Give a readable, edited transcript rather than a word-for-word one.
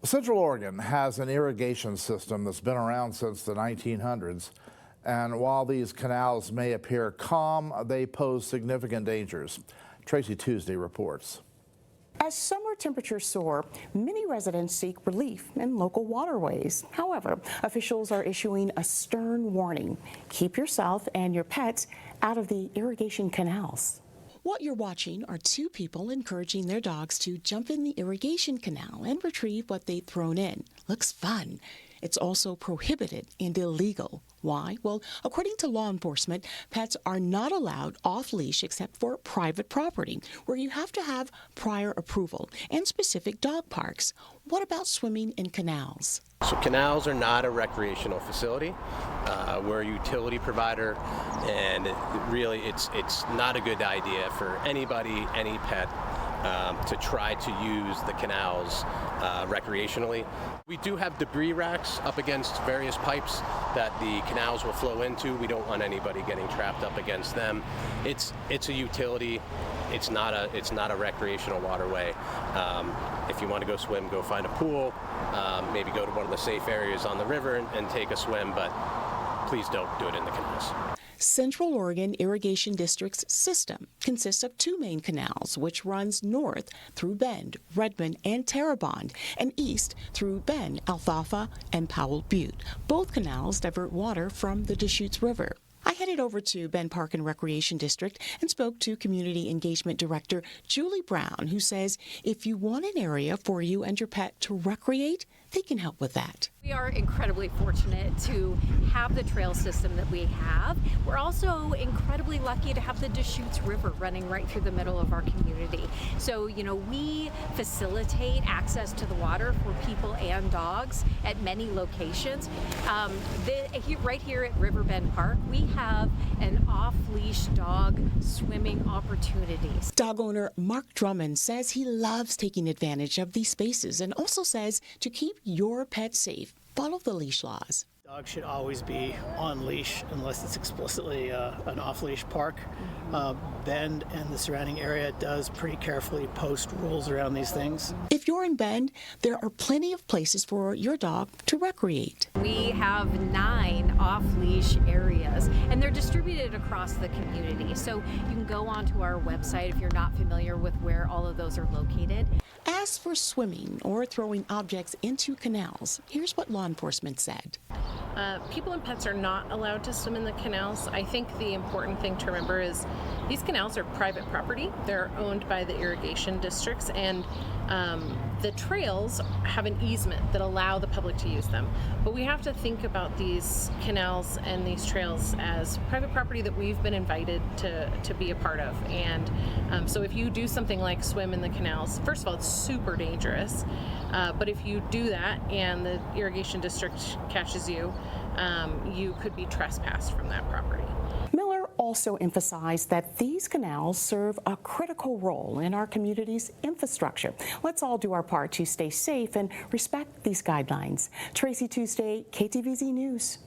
Central Oregon has an irrigation system that's been around since the 1900s, and while these canals may appear calm, they pose significant dangers. Tracy Tuesday reports. As summer temperatures soar, many residents seek relief in local waterways. However, officials are issuing a stern warning. Keep yourself and your pets out of the irrigation canals. What you're watching are two people encouraging their dogs to jump in the irrigation canal and retrieve what they've thrown in. Looks fun. It's also prohibited and illegal. Why? Well, according to law enforcement, pets are not allowed off-leash except for private property, where you have to have prior approval, and specific dog parks. What about swimming in canals? So canals are not a recreational facility. We're a utility provider, and it's not a good idea for anybody, any pet, to try to use the canals recreationally. We do have debris racks up against various pipes that the canals will flow into. We don't want anybody getting trapped up against them. It's a utility. It's not a recreational waterway. If you want to go swim, go find a pool. Maybe go to one of the safe areas on the river and take a swim, but please don't do it in the canals. Central Oregon Irrigation District's system consists of two main canals, which runs north through Bend, Redmond, and Terrebonne, and east through Bend, Alfalfa, and Powell Butte. Both canals divert water from the Deschutes River. I headed over to Bend Park and Recreation District and spoke to Community Engagement Director Julie Brown, who says if you want an area for you and your pet to recreate, they can help with that. We are incredibly fortunate to have the trail system that we have. We're also incredibly lucky to have the Deschutes River running right through the middle of our community. So, we facilitate access to the water for people and dogs at many locations. Right here at Riverbend Park, we have an off-leash dog swimming opportunities. Dog owner Mark Drummond says he loves taking advantage of these spaces and also says to keep your pet safe, follow the leash laws. Dogs should always be on leash unless it's explicitly an off-leash park. Bend and the surrounding area does pretty carefully post rules around these things. If you're in Bend, there are plenty of places for your dog to recreate. We have 9 off-leash areas, and they're distributed across the community. So you can go onto our website if you're not familiar with where all of those are located. As for swimming or throwing objects into canals, here's what law enforcement said. People and pets are not allowed to swim in the canals. I think the important thing to remember is these canals are private property. They're owned by the irrigation districts, and the trails have an easement that allow the public to use them. But we have to think about these canals and these trails as private property that we've been invited to be a part of. And so if you do something like swim in the canals, first of all, it's super dangerous. But if you do that and the irrigation district catches you, you could be trespassed from that property. Miller also emphasized that these canals serve a critical role in our community's infrastructure. Let's all do our part to stay safe and respect these guidelines. Tracy Tuesday, KTVZ News.